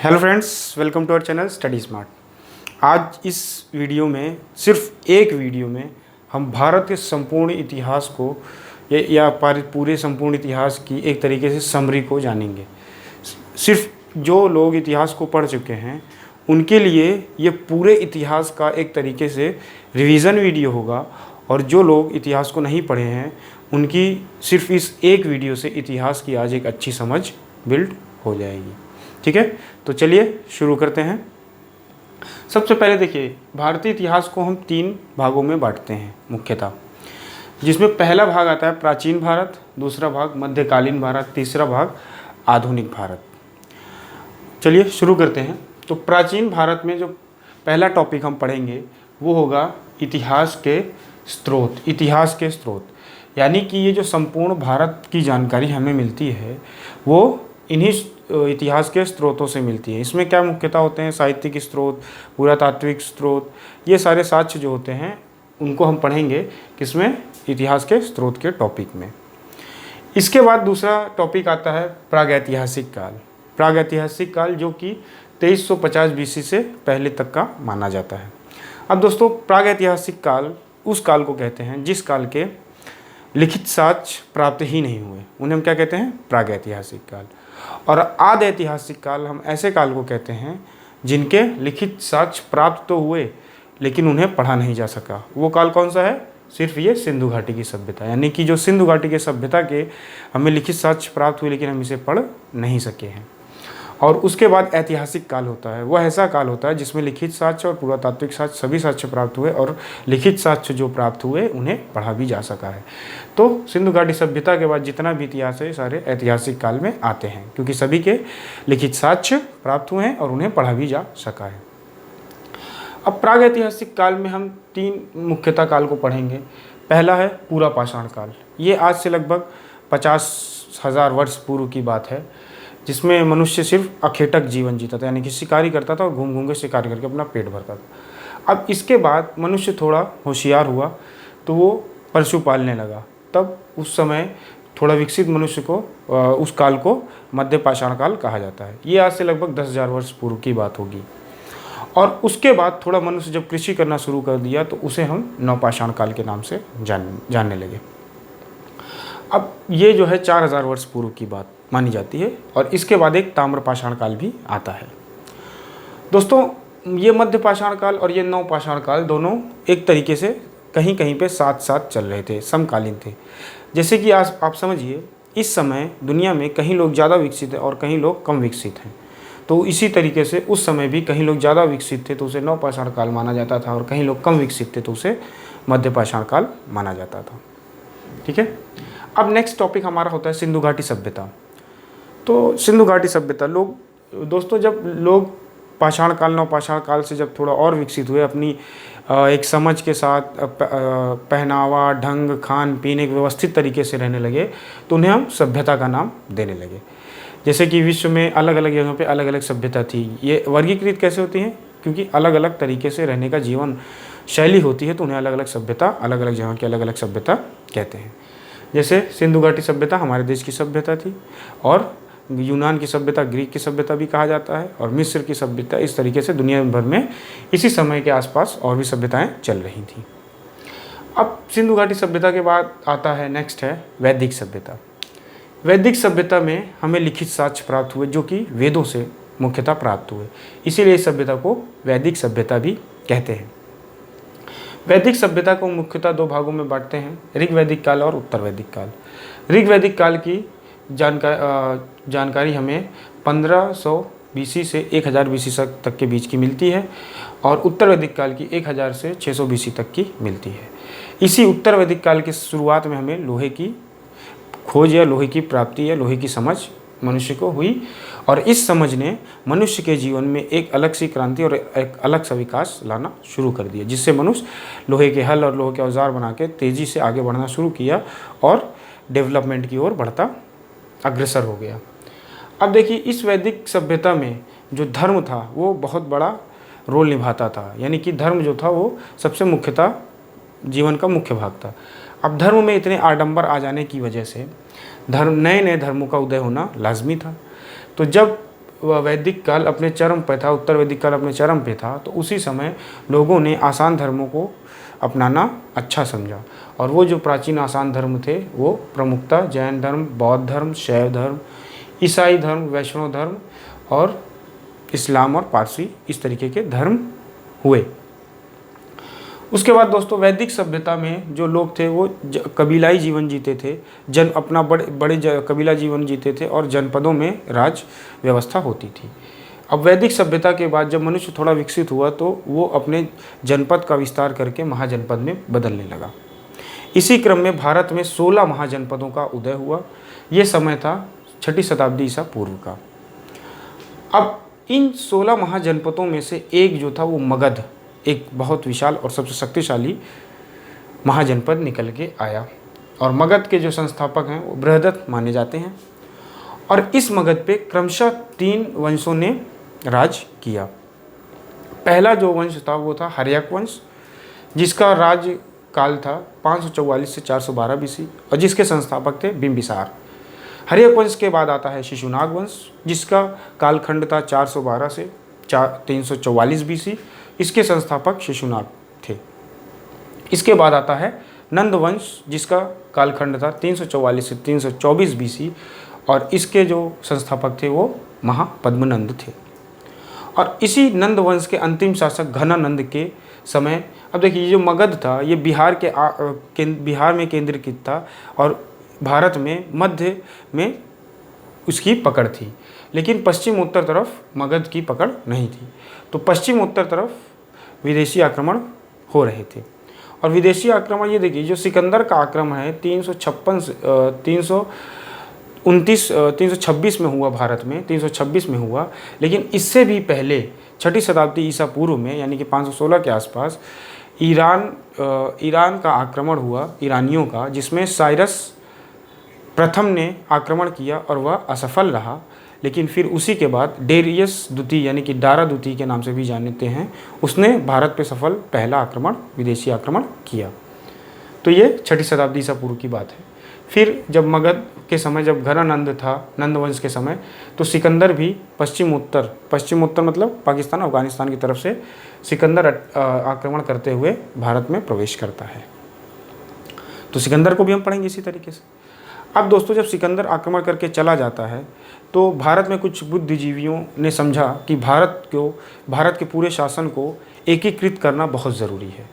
Hello friends, welcome to our channel study smart. आज इस video में सिर्फ एक वीडियो में हम भारत के संपूर्ण इतिहास को या पूरे संपूर्ण इतिहास की एक तरीके से समरी को जानेंगे। सिर्फ जो लोग इतिहास को पढ़ चुके हैं उनके लिए ये पूरे इतिहास का एक तरीके से रिवीजन वीडियो होगा, और जो लोग इतिहास को नहीं पढ़े हैं उनकी सिर्फ इस एक वीडियो से इतिहास की आज एक अच्छी समझ बिल्ड हो जाएगी। ठीक है, तो चलिए शुरू करते हैं। सबसे पहले देखिए, भारतीय इतिहास को हम 3 भागों में बांटते हैं मुख्यतः, जिसमें पहला भाग आता है प्राचीन भारत, दूसरा भाग मध्यकालीन भारत, तीसरा भाग आधुनिक भारत। चलिए शुरू करते हैं। तो प्राचीन भारत में जो पहला टॉपिक हम पढ़ेंगे वो होगा इतिहास के स्रोत। इतिहास के स्रोत यानी कि ये जो संपूर्ण भारत की जानकारी हमें मिलती है वो इन्हीं इतिहास के स्रोतों से मिलती है। इसमें क्या मुख्यतः होते हैं? साहित्यिक स्रोत, पुरातात्विक स्रोत, ये सारे साक्ष्य जो होते हैं उनको हम पढ़ेंगे किसमें? इतिहास के स्रोत के टॉपिक में। इसके बाद दूसरा टॉपिक आता है प्रागैतिहासिक काल। प्रागैतिहासिक काल जो कि 2350 बीसी से पहले तक का माना जाता है। अब दोस्तों, प्रागैतिहासिक काल उस काल को कहते हैं जिस काल के लिखित साक्ष्य प्राप्त ही नहीं हुए, उन्हें हम क्या कहते हैं? प्रागैतिहासिक काल। और आदि ऐतिहासिक काल हम ऐसे काल को कहते हैं जिनके लिखित साक्ष्य प्राप्त तो हुए लेकिन उन्हें पढ़ा नहीं जा सका। वो काल कौन सा है? सिर्फ ये सिंधु घाटी की सभ्यता, यानी कि जो सिंधु घाटी की सभ्यता के हमें लिखित साक्ष्य प्राप्त हुए लेकिन हम इसे पढ़ नहीं सके हैं। और उसके बाद ऐतिहासिक काल होता है, वह ऐसा काल होता है जिसमें लिखित साक्ष्य और पुरातात्विक साक्ष्य सभी साक्ष्य प्राप्त हुए और लिखित साक्ष्य जो प्राप्त हुए उन्हें पढ़ा भी जा सका है। तो सिंधु घाटी सभ्यता के बाद जितना भी इतिहास है सारे ऐतिहासिक काल में आते हैं, क्योंकि सभी के लिखित साक्ष्य प्राप्त हुए हैं और उन्हें पढ़ा भी जा सका है। अब प्रागैतिहासिक काल में हम 3 मुख्यतः काल को पढ़ेंगे। पहला है पूरा पाषाण काल। ये आज से लगभग 50,000 वर्ष पूर्व की बात है, जिसमें मनुष्य सिर्फ अखेटक जीवन जीता था, यानी कि शिकारी करता था और घूम घूम के शिकार करके अपना पेट भरता था। अब इसके बाद मनुष्य थोड़ा होशियार हुआ तो वो पशु पालने लगा। तब उस समय थोड़ा विकसित मनुष्य को उस काल को मध्य पाषाण काल कहा जाता है। ये आज से लगभग 10,000 वर्ष पूर्व की बात होगी। और उसके बाद थोड़ा मनुष्य जब कृषि करना शुरू कर दिया तो उसे हम नवपाषाण काल के नाम से जानने लगे। अब ये जो है 4000 वर्ष पूर्व की बात मानी जाती है। और इसके बाद एक ताम्रपाषाण काल भी आता है। दोस्तों, ये मध्य पाषाण काल और ये नवपाषाण काल दोनों एक तरीके से कहीं कहीं पे साथ साथ चल रहे थे, समकालीन थे। जैसे कि आज आप समझिए, इस समय दुनिया में कहीं लोग ज़्यादा विकसित हैं और कहीं लोग कम विकसित हैं। तो इसी तरीके से उस समय भी कहीं लोग ज़्यादा विकसित थे तो उसे नवपाषाण काल माना जाता था, और कहीं लोग कम विकसित थे तो उसे मध्य पाषाण काल माना जाता था। ठीक है, अब नेक्स्ट टॉपिक हमारा होता है सिंधु घाटी सभ्यता। तो सिंधु घाटी सभ्यता दोस्तों, जब लोग पाषाण काल नवपाषाण काल से जब थोड़ा और विकसित हुए, अपनी एक समझ के साथ पहनावा, ढंग, खान पीन एक व्यवस्थित तरीके से रहने लगे तो उन्हें हम सभ्यता का नाम देने लगे। जैसे कि विश्व में अलग अलग जगहों पे अलग अलग सभ्यता थी। ये वर्गीकृत कैसे होती हैं? क्योंकि अलग अलग तरीके से रहने का जीवन शैली होती है तो उन्हें अलग अलग सभ्यता, अलग अलग जगह की अलग अलग सभ्यता कहते हैं। जैसे सिंधु घाटी सभ्यता हमारे देश की सभ्यता थी, और यूनान की सभ्यता ग्रीक की सभ्यता भी कहा जाता है, और मिस्र की सभ्यता। इस तरीके से दुनिया भर में इसी समय के आसपास और भी सभ्यताएं चल रही थीं। अब सिंधु घाटी सभ्यता के बाद आता है नेक्स्ट है वैदिक सभ्यता। वैदिक सभ्यता में हमें लिखित साक्ष्य प्राप्त हुए जो कि वेदों से मुख्यतः प्राप्त हुए, इसीलिए इस सभ्यता को वैदिक सभ्यता भी कहते हैं। वैदिक सभ्यता को मुख्यतः 2 भागों में बांटते हैं, ऋग वैदिक काल और उत्तर वैदिक काल। ऋग वैदिक काल की जानकारी हमें 1500 बीसी से 1000 बीसी तक के बीच की मिलती है, और उत्तर वैदिक काल की 1000 से 600 बीसी तक की मिलती है। इसी उत्तर वैदिक काल की शुरुआत में हमें लोहे की खोज या लोहे की प्राप्ति या लोहे की समझ मनुष्य को हुई, और इस समझ ने मनुष्य के जीवन में एक अलग सी क्रांति और एक अलग सा विकास लाना शुरू कर दिया, जिससे मनुष्य लोहे के हल और लोहे के औजार बना के तेज़ी से आगे बढ़ना शुरू किया और डेवलपमेंट की ओर बढ़ता अग्रसर हो गया। अब देखिए, इस वैदिक सभ्यता में जो धर्म था वो बहुत बड़ा रोल निभाता था, यानी कि धर्म जो था वो सबसे मुख्यतः जीवन का मुख्य भाग था। अब धर्म में इतने आडंबर आ जाने की वजह से नए नए धर्मों का उदय होना लाजमी था। तो जब वैदिक काल अपने चरम पे था, उत्तर वैदिक काल अपने चरम पे था, तो उसी समय लोगों ने आसान धर्मों को अपनाना अच्छा समझा। और वो जो प्राचीन आसान धर्म थे वो प्रमुखतः जैन धर्म, बौद्ध धर्म, शैव धर्म, ईसाई धर्म, वैष्णव धर्म और इस्लाम और पारसी, इस तरीके के धर्म हुए। उसके बाद दोस्तों वैदिक सभ्यता में जो लोग थे वो कबीलाई जीवन जीते थे, अपना बड़े कबीला जीवन जीते थे और जनपदों में राज व्यवस्था होती थी। अब वैदिक सभ्यता के बाद जब मनुष्य थोड़ा विकसित हुआ तो वो अपने जनपद का विस्तार करके महाजनपद में बदलने लगा। इसी क्रम में भारत में 16 महाजनपदों का उदय हुआ। ये समय था 6ठी शताब्दी ईसा पूर्व का। अब इन 16 महाजनपदों में से एक जो था वो मगध, एक बहुत विशाल और सबसे शक्तिशाली महाजनपद निकल के आया। और मगध के जो संस्थापक हैं वो बृहदत्त माने जाते हैं। और इस मगध पे क्रमशः 3 वंशों ने राज किया। पहला जो वंश था वो था हर्यक वंश, जिसका राज काल था 544 से 412 बीसी और जिसके संस्थापक थे बिंबिसार। हर्यक वंश के बाद आता है शिशुनाग वंश, जिसका कालखंड था 412 से 344 बीसी। इसके संस्थापक शिशुनाग थे। इसके बाद आता है नंद वंश, जिसका कालखंड था 344 से 324 बीसी और इसके जो संस्थापक थे वो महापद्मनंद थे। और इसी नंद वंश के अंतिम शासक घनानंद के समय, अब देखिए ये जो मगध था ये बिहार में केंद्रीकृत था और भारत में मध्य में उसकी पकड़ थी, लेकिन पश्चिम उत्तर तरफ मगध की पकड़ नहीं थी। तो पश्चिम उत्तर तरफ विदेशी आक्रमण हो रहे थे। और विदेशी आक्रमण ये देखिए, जो सिकंदर का आक्रमण है 326 में हुआ, भारत में 326 में हुआ। लेकिन इससे भी पहले 6ठी शताब्दी ईसा पूर्व में, यानी कि 516 के आसपास ईरान का आक्रमण हुआ, ईरानियों का, जिसमें साइरस प्रथम ने आक्रमण किया और वह असफल रहा। लेकिन फिर उसी के बाद डेरियस द्वितीय, यानी कि दारा द्वितीय के नाम से भी जानते हैं, उसने भारत पे सफल पहला आक्रमण, विदेशी आक्रमण किया। तो ये 6ठी शताब्दी ईसा पूर्व की बात है। फिर जब मगध के समय, जब घनानंद था, नंद वंश के समय, तो सिकंदर भी पश्चिम उत्तर मतलब पाकिस्तान, अफगानिस्तान की तरफ से सिकंदर आक्रमण करते हुए भारत में प्रवेश करता है। तो सिकंदर को भी हम पढ़ेंगे इसी तरीके से। अब दोस्तों जब सिकंदर आक्रमण करके चला जाता है तो भारत में कुछ बुद्धिजीवियों ने समझा कि भारत के पूरे शासन को एकीकृत करना बहुत ज़रूरी है,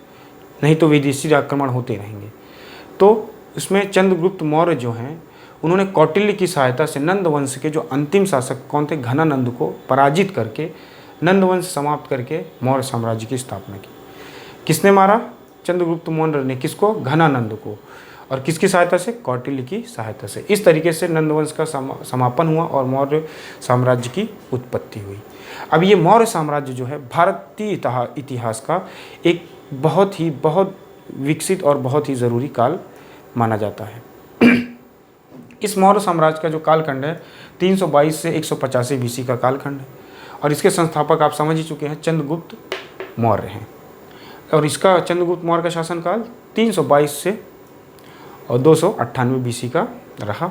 नहीं तो विदेशी आक्रमण होते रहेंगे। तो इसमें चंद्रगुप्त मौर्य जो हैं, उन्होंने कौटिल्य की सहायता से नंद वंश के जो अंतिम शासक कौन थे, घनानंद को पराजित करके नंद वंश समाप्त करके मौर्य साम्राज्य की स्थापना की। किसने मारा? चंद्रगुप्त मौर्य ने। किसको? घनानंद को। और किसकी सहायता से? कौटिल्य की सहायता से। इस तरीके से नंद वंश का समापन हुआ और मौर्य साम्राज्य की उत्पत्ति हुई। अब ये मौर्य साम्राज्य जो है भारतीय इतिहास का एक बहुत विकसित और बहुत ही ज़रूरी काल माना जाता है। इस मौर्य साम्राज्य का जो कालखंड है 322 से 185 बीसी का कालखंड है और इसके संस्थापक आप समझ ही चुके हैं, चंद्रगुप्त मौर्य हैं। और इसका चंद्रगुप्त मौर्य का शासनकाल 322 से और 298 बीसी का रहा।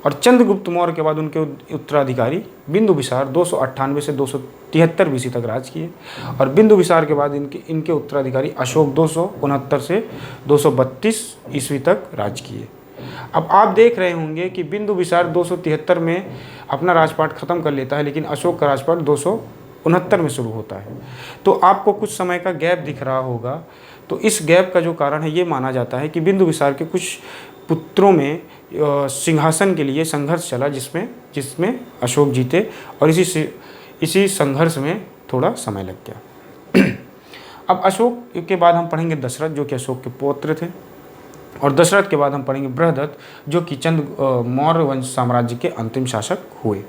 और चंद्रगुप्त मौर्य के बाद उनके उत्तराधिकारी बिंदुसार 298 से 273 बीसी तक राज किए और बिंदुसार के बाद इनके उत्तराधिकारी अशोक 269 से 232 ईस्वी तक राज किए। अब आप देख रहे होंगे कि बिंदुसार 273 में अपना राजपाट खत्म कर लेता है, लेकिन अशोक का राजपाट 269 में शुरू होता है। तो आपको कुछ समय का गैप दिख रहा होगा। तो इस गैप का जो कारण है ये माना जाता है कि बिंदुसार के कुछ पुत्रों में सिंहासन के लिए संघर्ष चला, जिसमें अशोक जीते और इसी संघर्ष में थोड़ा समय लग गया। अब अशोक के बाद हम पढ़ेंगे दशरथ, जो कि अशोक के पौत्र थे, और दशरथ के बाद हम पढ़ेंगे बृहदत्त, जो कि मौर्य वंश साम्राज्य के अंतिम शासक हुए।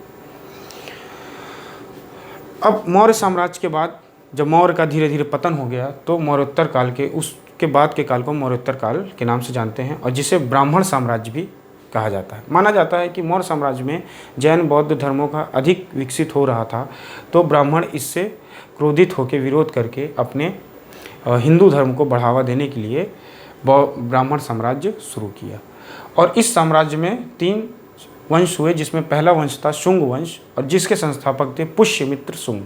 अब मौर्य साम्राज्य के बाद जब मौर्य का धीरे धीरे पतन हो गया तो मौर्योत्तर काल के उसके बाद के काल को मौर्योत्तर काल के नाम से जानते हैं और जिसे ब्राह्मण साम्राज्य भी कहा जाता है। माना जाता है कि मौर्य साम्राज्य में जैन बौद्ध धर्मों का अधिक विकसित हो रहा था, तो ब्राह्मण इससे क्रोधित होकर विरोध करके अपने हिंदू धर्म को बढ़ावा देने के लिए ब्राह्मण साम्राज्य शुरू किया। और इस साम्राज्य में 3 वंश हुए, जिसमें पहला वंश था शुंग वंश और जिसके संस्थापक थे पुष्यमित्र शुंग।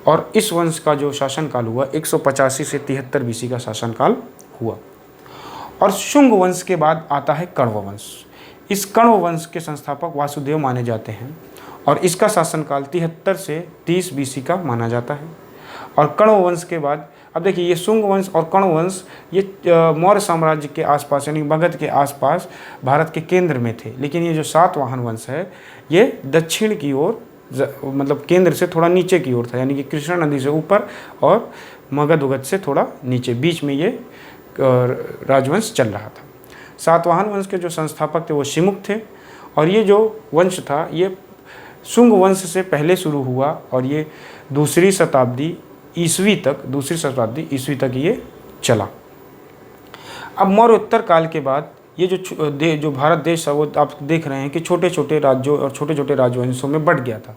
और इस वंश का जो शासनकाल हुआ 185 से 73 बीसी का शासनकाल हुआ। और शुंग वंश के बाद आता है कण्व वंश। इस कण्व वंश के संस्थापक वासुदेव माने जाते हैं और इसका शासनकाल 73 से 30 बीसी का माना जाता है। और कण्व वंश के बाद अब देखिए, ये शुंग वंश और कण्व वंश ये मौर्य साम्राज्य के आसपास यानी मगध के आसपास भारत के केंद्र में थे, लेकिन ये जो सातवाहन वंश है ये दक्षिण की ओर मतलब केंद्र से थोड़ा नीचे की ओर था, यानी कि कृष्णा नदी से ऊपर और मगध उगध से थोड़ा नीचे, बीच में ये राजवंश चल रहा था। सातवाहन वंश के जो संस्थापक थे वो शिमुक थे और ये जो वंश था ये शुंग वंश से पहले शुरू हुआ और ये दूसरी शताब्दी ईस्वी तक ये चला। अब मौर्योत्तर काल के बाद ये जो भारत देश है वो आप देख रहे हैं कि छोटे छोटे राज्यों और छोटे छोटे राजवंशों में बंट गया था।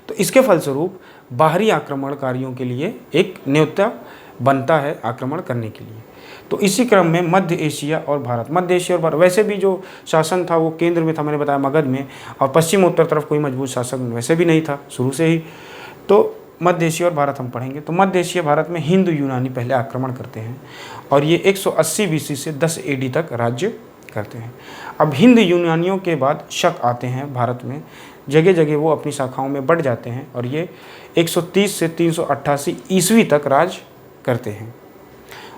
तो इसके फलस्वरूप बाहरी आक्रमणकारियों के लिए एक न्योता बनता है आक्रमण करने के लिए। तो इसी क्रम में मध्य एशिया और भारत वैसे भी जो शासन था वो केंद्र में था, मैंने बताया मगध में, और पश्चिमोत्तर तरफ कोई मजबूत शासन वैसे भी नहीं था शुरू से ही। तो मध्य एशिया और भारत हम पढ़ेंगे। तो मध्य एशिया भारत में हिंदू यूनानी पहले आक्रमण करते हैं और ये 180 बीसी से 10 एडी तक राज्य करते हैं। अब हिंद यूनानियों के बाद शक आते हैं भारत में, जगह जगह वो अपनी शाखाओं में बढ़ जाते हैं और ये 130 से 388 ईस्वी तक राज करते हैं।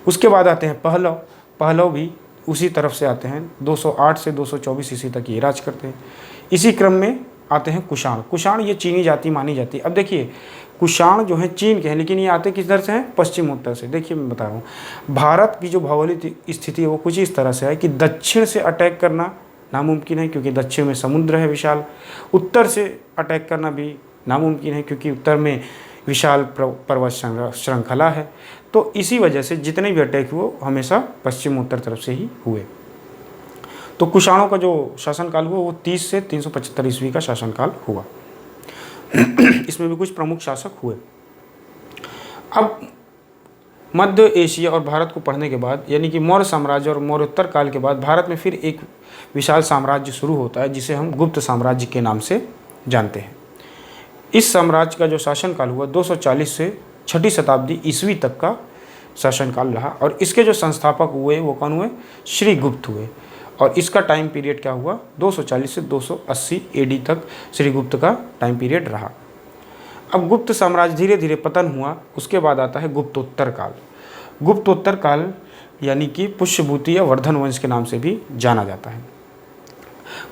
उसके बाद आते हैं पहलव भी उसी तरफ से आते हैं, 208 से 224 ईस्वी तक ये राज करते हैं। इसी क्रम में आते हैं कुषाण ये चीनी जाति मानी जाती है। अब देखिए कुषाण जो है चीन के हैं, लेकिन ये आते किस तरह से हैं? पश्चिमोत्तर से। देखिए मैं बता रहा हूँ, भारत की जो भौगोलिक स्थिति है वो कुछ इस तरह से है कि दक्षिण से अटैक करना नामुमकिन है क्योंकि दक्षिण में समुद्र है विशाल, उत्तर से अटैक करना भी नामुमकिन है क्योंकि उत्तर में विशाल पर्वत श्रृंखला है। तो इसी वजह से जितने भी अटैक हुए हमेशा पश्चिमोत्तर तरफ से ही हुए। तो कुषाणों का जो शासनकाल हुआ वो 30 से 375 ईस्वी का शासनकाल हुआ। इसमें भी कुछ प्रमुख शासक हुए। अब मध्य एशिया और भारत को पढ़ने के बाद यानी कि मौर्य साम्राज्य और मौर्योत्तर काल के बाद भारत में फिर एक विशाल साम्राज्य शुरू होता है जिसे हम गुप्त साम्राज्य के नाम से जानते हैं। इस साम्राज्य का जो शासनकाल हुआ 240 से 6ठी शताब्दी ईस्वी तक का शासनकाल रहा और इसके जो संस्थापक हुए वो कौन हुए? श्री गुप्त हुए। और इसका टाइम पीरियड क्या हुआ? 240 से 280 एडी तक श्री गुप्त का टाइम पीरियड रहा। अब गुप्त साम्राज्य धीरे धीरे पतन हुआ। उसके बाद आता है गुप्तोत्तर काल। गुप्तोत्तर काल यानी कि पुष्यभूति या वर्धन वंश के नाम से भी जाना जाता है।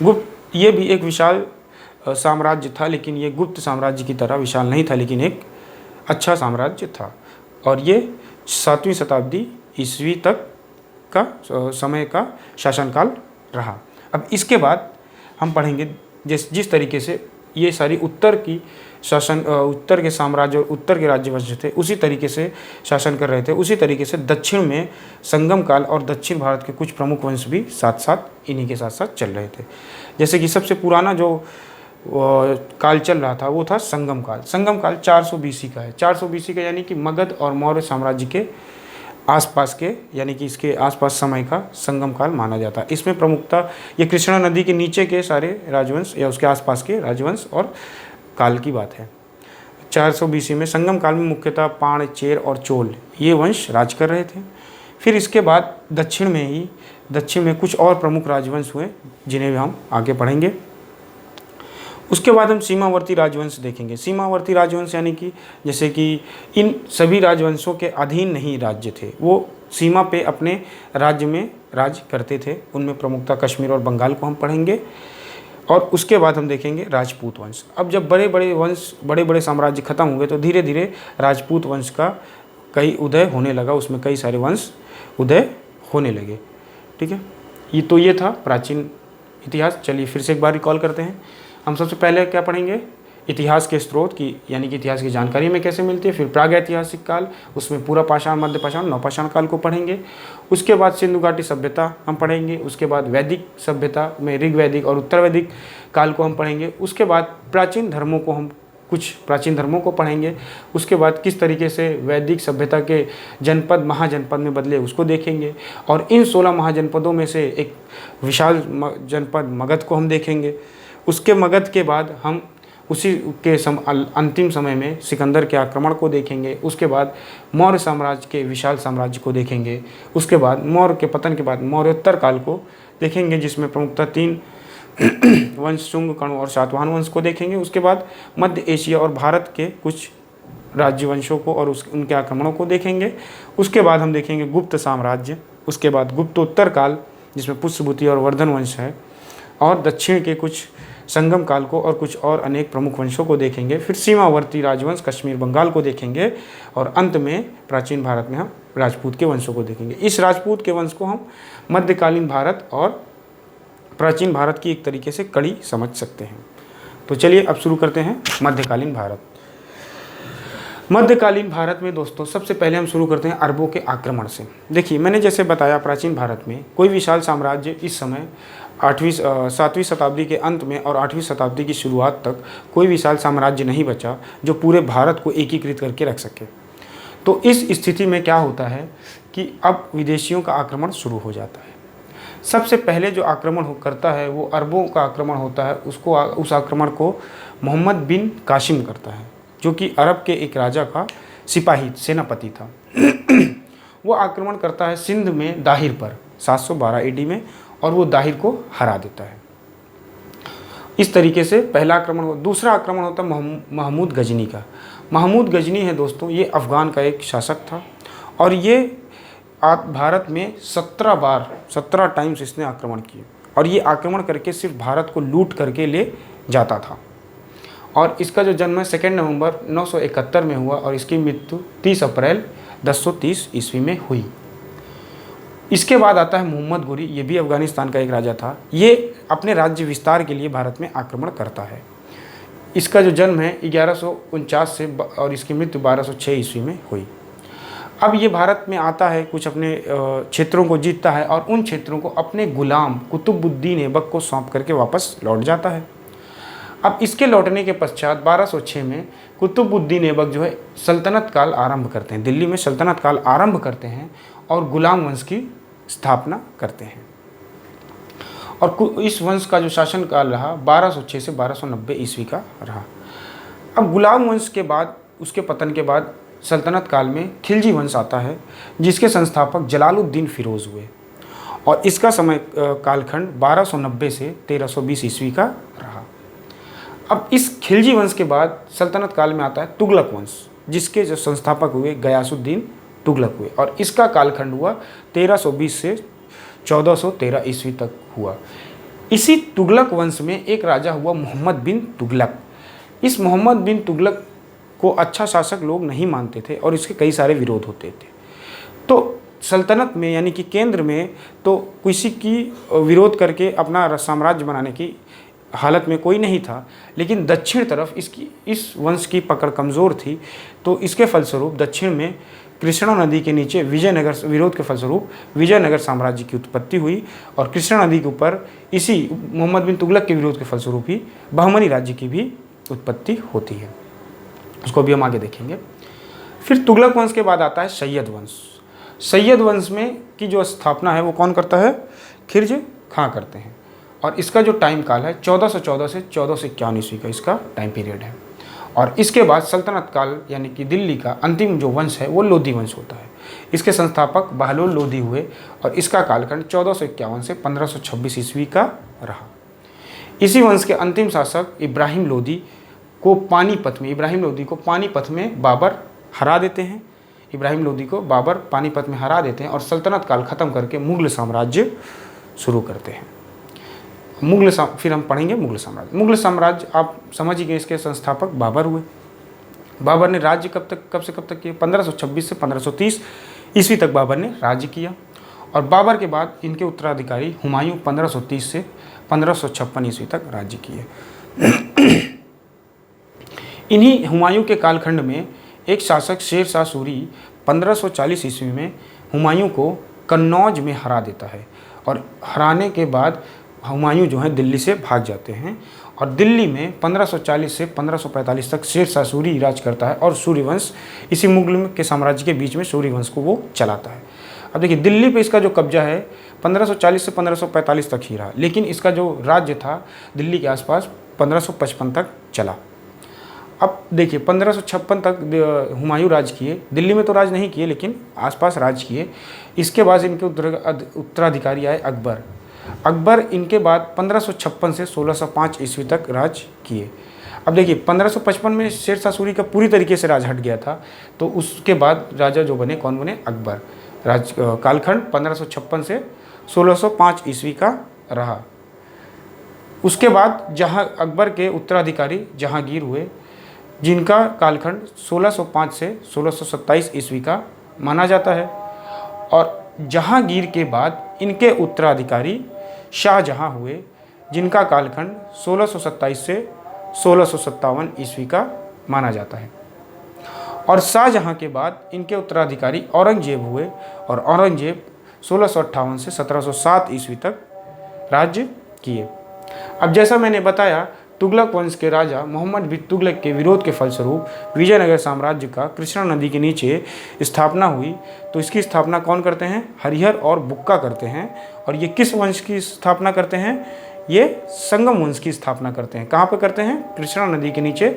गुप्त ये भी एक विशाल साम्राज्य था, लेकिन ये गुप्त साम्राज्य की तरह विशाल नहीं था, लेकिन एक अच्छा साम्राज्य था और ये 7वीं शताब्दी ईस्वी तक का समय का शासनकाल रहा। अब इसके बाद हम पढ़ेंगे जिस तरीके से ये सारी उत्तर के साम्राज्य और उत्तर के राज्यवंश थे उसी तरीके से शासन कर रहे थे, उसी तरीके से दक्षिण में संगम काल और दक्षिण भारत के कुछ प्रमुख वंश भी साथ साथ इन्हीं के साथ साथ चल रहे थे। जैसे कि सबसे पुराना जो काल चल रहा था वो था संगम काल। संगम काल 400 बीसी का है। 400 बीसी का यानी कि मगध और मौर्य साम्राज्य के आसपास के यानी कि इसके आसपास समय का संगम काल माना जाता है। इसमें प्रमुखता ये कृष्णा नदी के नीचे के सारे राजवंश या उसके आसपास के राजवंश और काल की बात है। 400 बीसी में संगम काल में मुख्यतः पाण, चेर और चोल ये वंश राज कर रहे थे। फिर इसके बाद दक्षिण में कुछ और प्रमुख राजवंश हुए जिन्हें हम आगे पढ़ेंगे। उसके बाद हम सीमावर्ती राजवंश देखेंगे। सीमावर्ती राजवंश यानी कि जैसे कि इन सभी राजवंशों के अधीन नहीं राज्य थे, वो सीमा पे अपने राज्य में राज करते थे। उनमें प्रमुखता कश्मीर और बंगाल को हम पढ़ेंगे। और उसके बाद हम देखेंगे राजपूत वंश। अब जब बड़े बड़े साम्राज्य खत्म हुए तो धीरे धीरे राजपूत वंश का कई उदय होने लगा, उसमें कई सारे वंश उदय होने लगे। ठीक है, ये था प्राचीन इतिहास। चलिए फिर से एक बार रिकॉल करते हैं। हम सबसे पहले क्या पढ़ेंगे? इतिहास के स्रोत की यानी कि इतिहास की जानकारी में कैसे मिलती है। फिर प्रागैतिहासिक काल, उसमें पूरा पाषाण, मध्य पाषाण, नवपाषाण काल को पढ़ेंगे। उसके बाद सिंधु घाटी सभ्यता हम पढ़ेंगे। उसके बाद वैदिक सभ्यता में ऋग्वैदिक और उत्तर वैदिक काल को हम पढ़ेंगे। उसके बाद कुछ प्राचीन धर्मों को पढ़ेंगे। उसके बाद किस तरीके से वैदिक सभ्यता के जनपद महाजनपद में बदले उसको देखेंगे। और इन 16 महाजनपदों में से एक विशाल जनपद मगध को हम देखेंगे। उसके मगध के बाद हम उसी के अंतिम समय में सिकंदर के आक्रमण को देखेंगे। उसके बाद मौर्य साम्राज्य के विशाल साम्राज्य को देखेंगे। उसके बाद मौर्य के पतन के बाद मौर्योत्तर काल को देखेंगे, जिसमें प्रमुखतः 3 वंश, शुंग, कण्व और सातवाहन वंश को देखेंगे। उसके बाद मध्य एशिया और भारत के कुछ राज्य वंशों को और उनके आक्रमणों को देखेंगे। उसके बाद हम देखेंगे गुप्त साम्राज्य। उसके बाद गुप्तोत्तर काल, जिसमें पुष्यभूति और वर्धन वंश है, और दक्षिण के कुछ संगम काल को और कुछ और अनेक प्रमुख वंशों को देखेंगे। फिर सीमावर्ती राजवंश कश्मीर बंगाल को देखेंगे और अंत में प्राचीन भारत में हम राजपूत के वंशों को देखेंगे। इस राजपूत के वंश को हम मध्यकालीन भारत और प्राचीन भारत की एक तरीके से कड़ी समझ सकते हैं। तो चलिए अब शुरू करते हैं मध्यकालीन भारत। मध्यकालीन भारत में दोस्तों सबसे पहले हम शुरू करते हैं अरबों के आक्रमण से। देखिए, मैंने जैसे बताया प्राचीन भारत में कोई विशाल साम्राज्य इस समय 7वीं शताब्दी के अंत में और 8वीं शताब्दी की शुरुआत तक कोई विशाल साम्राज्य नहीं बचा जो पूरे भारत को एकीकृत करके रख सके। तो इस स्थिति में क्या होता है कि अब विदेशियों का आक्रमण शुरू हो जाता है। सबसे पहले जो आक्रमण करता है वो अरबों का आक्रमण होता है। उस आक्रमण को मोहम्मद बिन कासिम करता है, जो कि अरब के एक राजा का सिपाही सेनापति था। वो आक्रमण करता है सिंध में दाहिर पर 712 ईडी में, और वो दाहिर को हरा देता है। इस तरीके से पहला आक्रमण हुआ। दूसरा आक्रमण होता है महमूद गजनी का। महमूद गजनी है दोस्तों, ये अफ़गान का एक शासक था और ये भारत में 17 टाइम्स इसने आक्रमण किए, और ये आक्रमण करके सिर्फ भारत को लूट करके ले जाता था। और इसका जो जन्म है 2 नवंबर 971 में हुआ और इसकी मृत्यु 30 अप्रैल 1030 ईस्वी में हुई। इसके बाद आता है मोहम्मद गोरी, ये भी अफ़गानिस्तान का एक राजा था। ये अपने राज्य विस्तार के लिए भारत में आक्रमण करता है। इसका जो जन्म है 1149 से और इसकी मृत्यु 1206 ईस्वी में हुई। अब ये भारत में आता है, कुछ अपने क्षेत्रों को जीतता है और उन क्षेत्रों को अपने गुलाम कुतुबुद्दीन ऐबक को सौंप करके वापस लौट जाता है। अब इसके लौटने के पश्चात 1206 में कुतुबुद्दीन ऐबक जो है सल्तनत काल आरंभ करते हैं, दिल्ली में सल्तनत काल आरंभ करते हैं और गुलाम वंश की स्थापना करते हैं। और इस वंश का जो शासन काल रहा 1206 से 1290 ईस्वी का रहा। अब गुलाम वंश के बाद, उसके पतन के बाद सल्तनत काल में खिलजी वंश आता है, जिसके संस्थापक जलालुद्दीन फिरोज़ हुए, और इसका समय कालखंड 1290 से 1320 ईस्वी का रहा। अब इस खिलजी वंश के बाद सल्तनत काल में आता है तुगलक वंश, जिसके जो संस्थापक हुए गयासुद्दीन तुगलक हुए, और इसका कालखंड हुआ 1320 से 1413 ईस्वी तक हुआ। इसी तुगलक वंश में एक राजा हुआ मोहम्मद बिन तुगलक। इस मोहम्मद बिन तुगलक को अच्छा शासक लोग नहीं मानते थे और इसके कई सारे विरोध होते थे। तो सल्तनत में यानी कि केंद्र में तो किसी की विरोध करके अपना साम्राज्य बनाने की हालत में कोई नहीं था, लेकिन दक्षिण तरफ इस वंश की पकड़ कमज़ोर थी। तो इसके फलस्वरूप दक्षिण में कृष्णा नदी के नीचे विजयनगर विरोध के फलस्वरूप विजयनगर साम्राज्य की उत्पत्ति हुई, और कृष्णा नदी के ऊपर इसी मोहम्मद बिन तुगलक के विरोध के फलस्वरूप ही बहमनी राज्य की भी उत्पत्ति होती है। उसको भी हम आगे देखेंगे। फिर तुगलक वंश के बाद आता है सैयद वंश। सैयद वंश में की जो स्थापना है वो कौन करता है? खिरज खां करते हैं, और इसका जो टाइम काल है 1414 से 1451 ईस्वी का इसका टाइम पीरियड है। और इसके बाद सल्तनत काल यानी कि दिल्ली का अंतिम जो वंश है वो लोधी वंश होता है। इसके संस्थापक बहलोल लोधी हुए, और इसका कालखंड 1451 से 1526 ईस्वी का रहा। इसी वंश के अंतिम शासक इब्राहिम लोधी को पानीपत में बाबर हरा देते हैं। इब्राहिम लोधी को बाबर पानीपत में हरा देते हैं और सल्तनत काल ख़त्म करके मुग़ल साम्राज्य शुरू करते हैं। फिर हम पढ़ेंगे मुग़ल साम्राज्य। मुग़ल साम्राज्य आप समझ ही गए, इसके संस्थापक बाबर हुए। बाबर ने राज्य कब से कब तक किया? 1526 से 1530 ईस्वी तक बाबर ने राज्य किया, और बाबर के बाद इनके उत्तराधिकारी हुमायूं 1530 से 1556 ईस्वी तक राज्य किए। इन्हीं हुमायूं के कालखंड में एक शासक शेर शाह सूरी 1540 ईस्वी में हुमायूं को कन्नौज में हरा देता है, और हराने के बाद हुमायूं जो है दिल्ली से भाग जाते हैं, और दिल्ली में 1540 से 1545 तक शेर शाह सूरी राज करता है, और सूर्यवंश इसी मुग़ल के साम्राज्य के बीच में सूर्यवंश को वो चलाता है। अब देखिए दिल्ली पे इसका जो कब्जा है 1540 से 1545 तक ही रहा, लेकिन इसका जो राज्य था दिल्ली के आसपास 1555 तक चला। अब देखिए 1556 तक हुमायूं राज किए, दिल्ली में तो राज नहीं किए लेकिन आसपास राज किए। इसके बाद इनके उत्तराधिकारी आए अकबर। अकबर इनके बाद 1556 से 1605 ईस्वी तक राज किए। अब देखिए 1555 में शेरशाह सूरी का पूरी तरीके से राज हट गया था, तो उसके बाद राजा जो बने कौन बने, अकबर। राज कालखंड 1556 से 1605 ईस्वी का रहा। उसके बाद जहां अकबर के उत्तराधिकारी जहांगीर हुए, जिनका कालखंड 1605 से 1627 ईस्वी का माना जाता है। और जहांगीर के बाद इनके उत्तराधिकारी शाहजहां हुए, जिनका कालखंड 1627 से 1657 ईस्वी का माना जाता है। और शाहजहां के बाद इनके उत्तराधिकारी औरंगजेब हुए, और औरंगजेब 1658 से 1707 ईस्वी तक राज्य किए। अब जैसा मैंने बताया, तुगलक वंश के राजा मोहम्मद बिन तुगलक के विरोध के फलस्वरूप विजयनगर साम्राज्य का कृष्णा नदी के नीचे स्थापना हुई। तो इसकी स्थापना कौन करते हैं, हरिहर और बुक्का करते हैं। और ये किस वंश की स्थापना करते हैं, ये संगम वंश की स्थापना करते हैं। कहाँ पे करते हैं, कृष्णा नदी के नीचे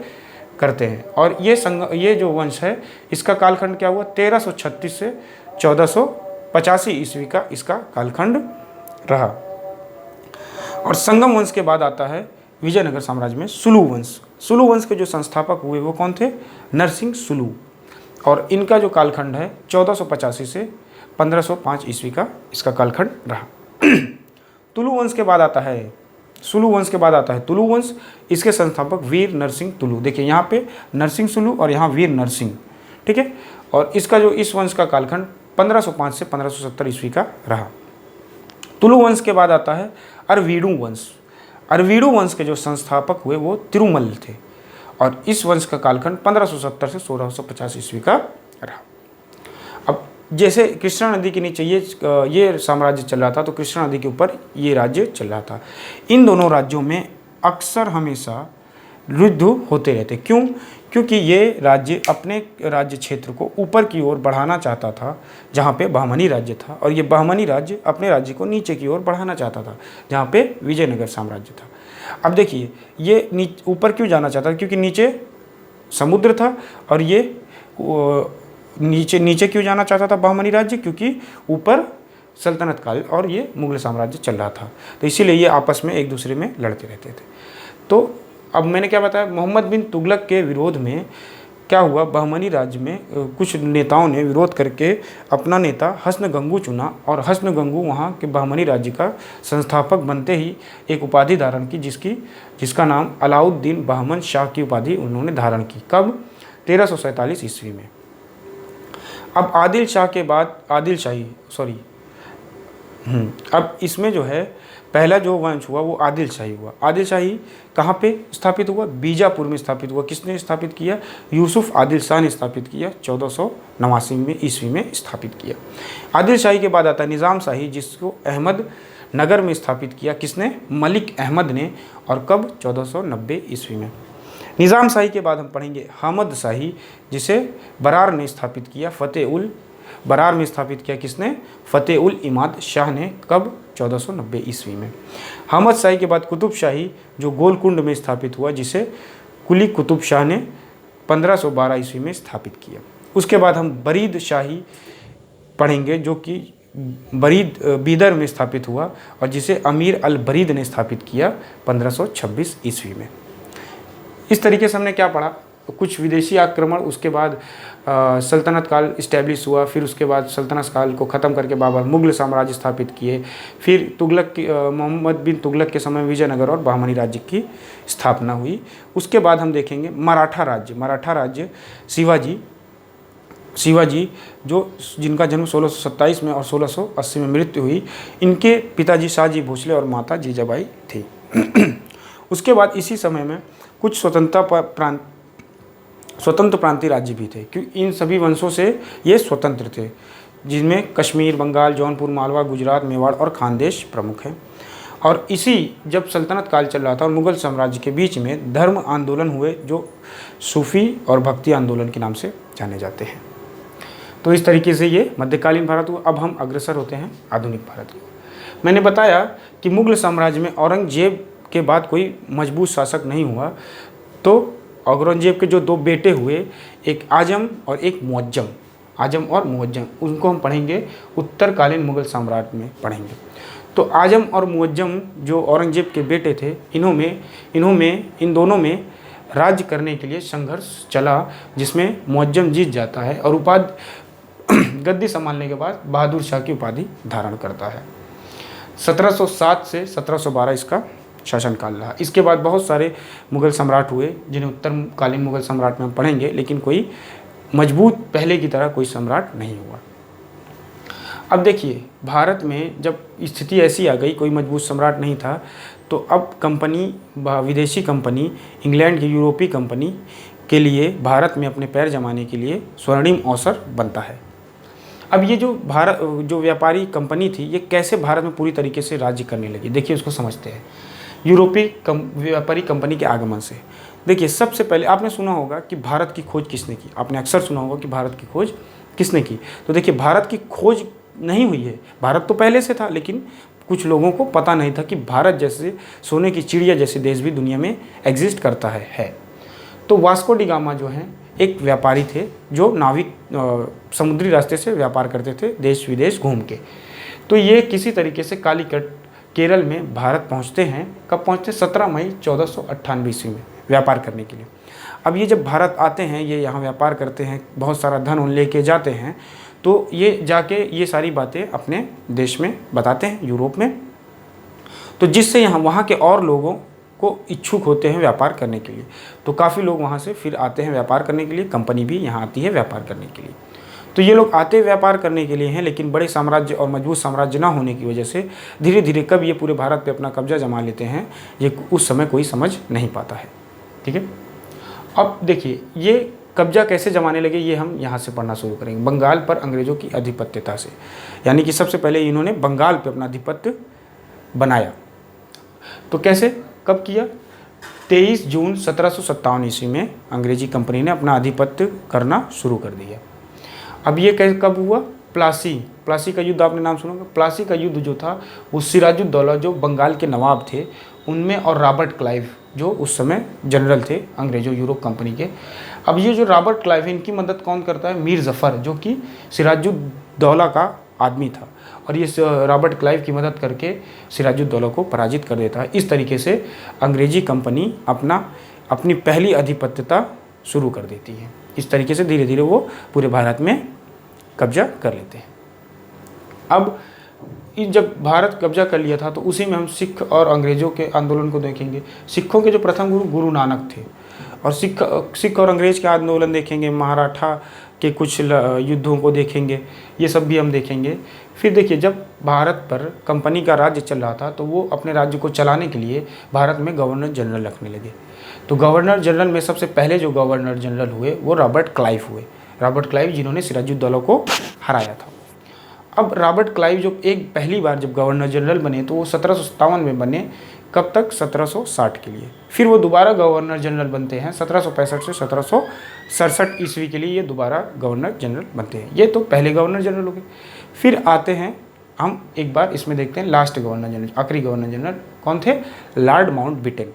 करते हैं। और ये जो वंश है इसका कालखंड क्या हुआ, 1336 से 1485 ईस्वी का इसका कालखंड रहा। और संगम वंश के बाद आता है विजयनगर साम्राज्य में सुलू वंश। सुलू वंश के जो संस्थापक हुए वो कौन थे, नरसिंह सुलू। और इनका जो कालखंड है 1485 से 1505 ईस्वी का इसका कालखंड रहा। तुलु वंश के बाद आता है, सुलू वंश के बाद आता है तुलु वंश। इसके संस्थापक वीर नरसिंह तुलु। देखिए यहाँ पे नरसिंह सुलू और यहाँ वीर नरसिंह, ठीक है। और इसका जो इस वंश का कालखंड 1505 से 1570 ईस्वी का रहा। तुलु वंश के बाद आता है अरवीडू वंश। अरवीडू वंश के जो संस्थापक हुए वो तिरुमल थे। और इस वंश का कालखंड 1570 से 1650 ईस्वी का रहा। अब जैसे कृष्णा नदी के नीचे ये साम्राज्य चल रहा था, तो कृष्णा नदी के ऊपर ये राज्य चल रहा था। इन दोनों राज्यों में अक्सर हमेशा युद्ध होते रहते। क्यों, क्योंकि ये राज्य अपने राज्य क्षेत्र को ऊपर की ओर बढ़ाना चाहता था, जहाँ पे बहमनी राज्य था, और ये बहमनी राज्य अपने राज्य को नीचे की ओर बढ़ाना चाहता था, जहाँ पे विजयनगर साम्राज्य था। अब देखिए ये ऊपर क्यों जाना चाहता था, क्योंकि नीचे समुद्र था। और ये नीचे क्यों जाना चाहता था बहमनी राज्य, क्योंकि ऊपर सल्तनत काल और ये मुगल साम्राज्य चल रहा था, तो इसीलिए ये आपस में एक दूसरे में लड़ते रहते थे। तो अब मैंने क्या बताया, मोहम्मद बिन तुगलक के विरोध में क्या हुआ, बहमनी राज्य में कुछ नेताओं ने विरोध करके अपना नेता हसन गंगू चुना। और हसन गंगू वहाँ के बहमनी राज्य का संस्थापक बनते ही एक उपाधि धारण की, जिसका नाम अलाउद्दीन बहमन शाह की उपाधि उन्होंने धारण की। कब, 1347 ईस्वी में। अब आदिल शाह के बाद अब इसमें जो है पहला जो वंश हुआ वो आदिल शाही हुआ। आदिल शाही कहाँ पे स्थापित हुआ, बीजापुर में स्थापित हुआ। किसने स्थापित किया, यूसुफ आदिल शाह ने स्थापित किया, 1489 में ईस्वी में स्थापित किया। आदिल शाही के बाद आता है निज़ाम शाही, जिसको अहमद नगर में स्थापित किया। किसने, मलिक अहमद ने। और कब, 1490 ईस्वी में। निज़ाम शाही के बाद हम पढ़ेंगे हमद शाही, जिसे बरार ने स्थापित किया। बरार में स्थापित किया किसने, फ़तेह उल इमाद शाह ने। कब, 1490 ईस्वी में। हमद शाही के बाद कुतुब शाही, जो गोलकुंड में स्थापित हुआ, जिसे कुली कुतुब शाह ने 1512 ईस्वी में स्थापित किया। उसके बाद हम बरीद शाही पढ़ेंगे, जो कि बीदर में स्थापित हुआ, और जिसे अमीर अल बरीद ने स्थापित किया 1526 ईस्वी में। इस तरीके से हमने क्या पढ़ा, कुछ विदेशी आक्रमण, उसके बाद सल्तनत काल इस्टेब्लिश हुआ, फिर उसके बाद सल्तनत काल को ख़त्म करके बाबर मुगल साम्राज्य स्थापित किए। फिर मोहम्मद बिन तुगलक के समय विजयनगर और बहमनी राज्य की स्थापना हुई। उसके बाद हम देखेंगे मराठा राज्य शिवाजी जिनका जन्म 1627 में और 1680 में मृत्यु हुई। इनके पिताजी शाहजी भोसले और माता जीजाबाई थी। उसके बाद इसी समय में कुछ स्वतंत्र प्रांतीय राज्य भी थे, क्योंकि इन सभी वंशों से ये स्वतंत्र थे, जिनमें कश्मीर, बंगाल, जौनपुर, मालवा, गुजरात, मेवाड़ और खानदेश प्रमुख हैं। और इसी जब सल्तनत काल चल रहा था और मुगल साम्राज्य के बीच में धर्म आंदोलन हुए, जो सूफी और भक्ति आंदोलन के नाम से जाने जाते हैं। तो इस तरीके से ये मध्यकालीन भारत हुआ। अब हम अग्रसर होते हैं आधुनिक भारत की। मैंने बताया कि मुगल साम्राज्य में औरंगजेब के बाद कोई मजबूत शासक नहीं हुआ, तो औरंगजेब के जो 2 बेटे हुए, एक आजम और एक मुअज्जम, आजम और मुअज्जम, उनको हम पढ़ेंगे उत्तरकालीन मुगल साम्राज्य में पढ़ेंगे। तो आजम और मुअज्जम जो औरंगजेब के बेटे थे, इन दोनों में राज्य करने के लिए संघर्ष चला, जिसमें मुअज्जम जीत जाता है और गद्दी संभालने के बाद बहादुर शाह की उपाधि धारण करता है। 1707 से 1712 इसका शासनकाल रहा। इसके बाद बहुत सारे मुगल सम्राट हुए, जिन्हें उत्तरकालीन मुगल सम्राट में हम पढ़ेंगे, लेकिन कोई मजबूत पहले की तरह कोई सम्राट नहीं हुआ। अब देखिए, भारत में जब स्थिति ऐसी आ गई, कोई मजबूत सम्राट नहीं था, तो अब विदेशी कंपनी, इंग्लैंड की यूरोपीय कंपनी के लिए भारत में अपने पैर जमाने के लिए स्वर्णिम अवसर बनता है। अब ये जो व्यापारी कंपनी थी, ये कैसे भारत में पूरी तरीके से राज्य करने लगी, देखिए उसको समझते हैं। यूरोपीय व्यापारी कंपनी के आगमन से देखिए, सबसे पहले आपने सुना होगा कि भारत की खोज किसने की, आपने अक्सर सुना होगा कि भारत की खोज किसने की। तो देखिए, भारत की खोज नहीं हुई है, भारत तो पहले से था, लेकिन कुछ लोगों को पता नहीं था कि भारत जैसे सोने की चिड़िया जैसे देश भी दुनिया में एग्जिस्ट करता है। तो वास्को डी गामा जो हैं एक व्यापारी थे, जो नाविक समुद्री रास्ते से व्यापार करते थे देश विदेश घूम के। तो ये किसी तरीके से कालीकट केरल में भारत पहुंचते हैं। कब पहुंचते? 17 मई 1498 ईस्वी में व्यापार करने के लिए। अब ये जब भारत आते हैं, ये यहाँ व्यापार करते हैं, बहुत सारा धन उन लेके जाते हैं, तो ये जाके ये सारी बातें अपने देश में बताते हैं, यूरोप में, तो जिससे वहाँ के और लोगों को इच्छुक होते हैं व्यापार करने के लिए। तो काफ़ी लोग वहाँ से फिर आते हैं व्यापार करने के लिए, कंपनी भी यहाँ आती है व्यापार करने के लिए। तो ये लोग आते व्यापार करने के लिए हैं, लेकिन बड़े साम्राज्य और मजबूत साम्राज्य ना होने की वजह से धीरे धीरे कब ये पूरे भारत पे अपना कब्जा जमा लेते हैं, ये उस समय कोई समझ नहीं पाता है। ठीक है, अब देखिए ये कब्जा कैसे जमाने लगे, ये हम यहाँ से पढ़ना शुरू करेंगे। बंगाल पर अंग्रेज़ों की आधिपत्यता से, यानी कि सबसे पहले इन्होंने बंगाल पर अपना आधिपत्य बनाया। तो कैसे, कब किया? 23 जून 1757 ईस्वी में अंग्रेजी कंपनी ने अपना आधिपत्य करना शुरू कर दिया। अब ये कब हुआ? प्लासी का युद्ध आपने नाम सुना होगा। प्लासी का युद्ध जो था वो सिराजुद्दौला जो बंगाल के नवाब थे उनमें, और रॉबर्ट क्लाइव जो उस समय जनरल थे अंग्रेजों यूरोप कंपनी के। अब ये जो रॉबर्ट क्लाइव है, इनकी मदद कौन करता है? मीर जफ़र, जो कि सिराजुद्दौला का आदमी था, और ये रॉबर्ट क्लाइव की मदद करके सिराजुद्दौला को पराजित कर देता है। इस तरीके से अंग्रेजी कंपनी अपनी पहली आधिपत्यता शुरू कर देती है। इस तरीके से धीरे धीरे वो पूरे भारत में कब्जा कर लेते हैं। अब जब भारत कब्जा कर लिया था, तो उसी में हम सिख और अंग्रेज़ों के आंदोलन को देखेंगे। सिखों के जो प्रथम गुरु नानक थे, और सिख और अंग्रेज़ के आंदोलन देखेंगे, मराठा के कुछ युद्धों को देखेंगे, ये सब भी हम देखेंगे। फिर देखिए, जब भारत पर कंपनी का राज्य चल रहा था, तो वो अपने राज्य को चलाने के लिए भारत में गवर्नर जनरल रखने लगे। तो गवर्नर जनरल में सबसे पहले जो गवर्नर जनरल हुए वो रॉबर्ट क्लाइव हुए। रॉबर्ट क्लाइव जिन्होंने सिराजुद्दौला को हराया था। अब रॉबर्ट क्लाइव जो पहली बार जब गवर्नर जनरल बने, तो वो 1757 में बने। कब तक? 1760 के लिए। फिर वो दोबारा गवर्नर जनरल बनते हैं 1765 से 1767 ईस्वी के लिए, ये दोबारा गवर्नर जनरल बनते हैं। ये तो पहले गवर्नर जनरल हो गए। फिर आते हैं, हम एक बार इसमें देखते हैं लास्ट गवर्नर जनरल, आखिरी गवर्नर जनरल कौन थे? Lord Mountbatten.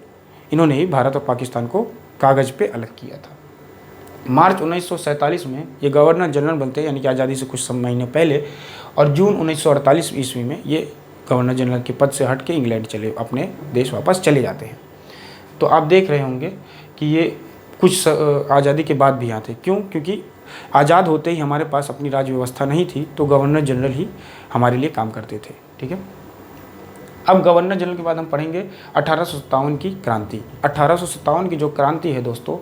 इन्होंने ही भारत और पाकिस्तान को कागज़ पे अलग किया था। मार्च 1947 में ये गवर्नर जनरल बनते हैं, यानी कि आज़ादी से कुछ महीने पहले, और जून 1948 ईस्वी में ये गवर्नर जनरल के पद से हट के इंग्लैंड अपने देश वापस चले जाते हैं। तो आप देख रहे होंगे कि ये कुछ आज़ादी के बाद भी यहाँ थे। क्यों? क्योंकि आज़ाद होते ही हमारे पास अपनी राज्य व्यवस्था नहीं थी, तो गवर्नर जनरल ही हमारे लिए काम करते थे। ठीक है, अब गवर्नर जनरल के बाद हम पढ़ेंगे 1857 की क्रांति। 1857 की जो क्रांति है दोस्तों,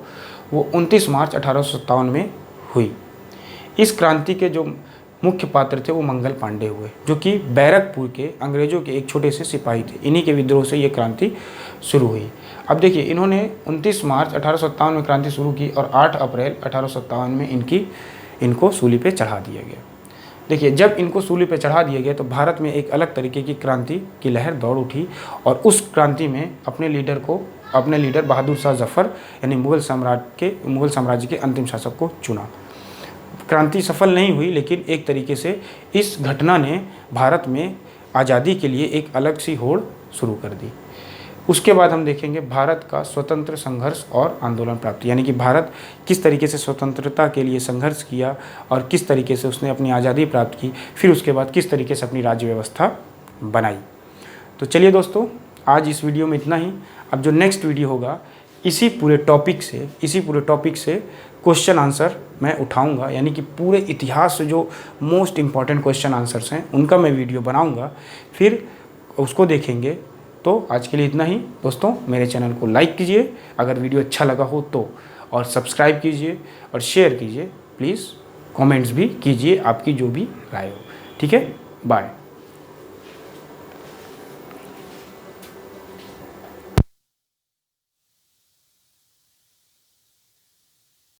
वो 29 मार्च 1857 में हुई। इस क्रांति के जो मुख्य पात्र थे वो मंगल पांडे हुए, जो कि बैरकपुर के अंग्रेज़ों के एक छोटे से सिपाही थे। इन्हीं के विद्रोह से ये क्रांति शुरू हुई। अब देखिए, इन्होंने 29 मार्च 1857 में क्रांति शुरू की, और 8 अप्रैल 1857 में इनको सूली पे चढ़ा दिया गया। देखिए, जब इनको सूली पे चढ़ा दिया गया, तो भारत में एक अलग तरीके की क्रांति की लहर दौड़ उठी, और उस क्रांति में अपने लीडर बहादुर शाह जफ़र, यानी मुगल साम्राज्य के अंतिम शासक को चुना। क्रांति सफल नहीं हुई, लेकिन एक तरीके से इस घटना ने भारत में आज़ादी के लिए एक अलग सी होड़ शुरू कर दी। उसके बाद हम देखेंगे भारत का स्वतंत्र संघर्ष और आंदोलन प्राप्ति, यानी कि भारत किस तरीके से स्वतंत्रता के लिए संघर्ष किया और किस तरीके से उसने अपनी आज़ादी प्राप्त की, फिर उसके बाद किस तरीके से अपनी राज्य व्यवस्था बनाई। तो चलिए दोस्तों, आज इस वीडियो में इतना ही। अब जो नेक्स्ट वीडियो होगा इसी पूरे टॉपिक से क्वेश्चन आंसर मैं उठाऊंगा, यानी कि पूरे इतिहास से जो मोस्ट इम्पॉर्टेंट क्वेश्चन आंसर्स हैं उनका मैं वीडियो बनाऊंगा, फिर उसको देखेंगे। तो आज के लिए इतना ही दोस्तों। मेरे चैनल को लाइक कीजिए अगर वीडियो अच्छा लगा हो तो, और सब्सक्राइब कीजिए और शेयर कीजिए। प्लीज़ कमेंट्स भी कीजिए आपकी जो भी राय हो। ठीक है, बाय।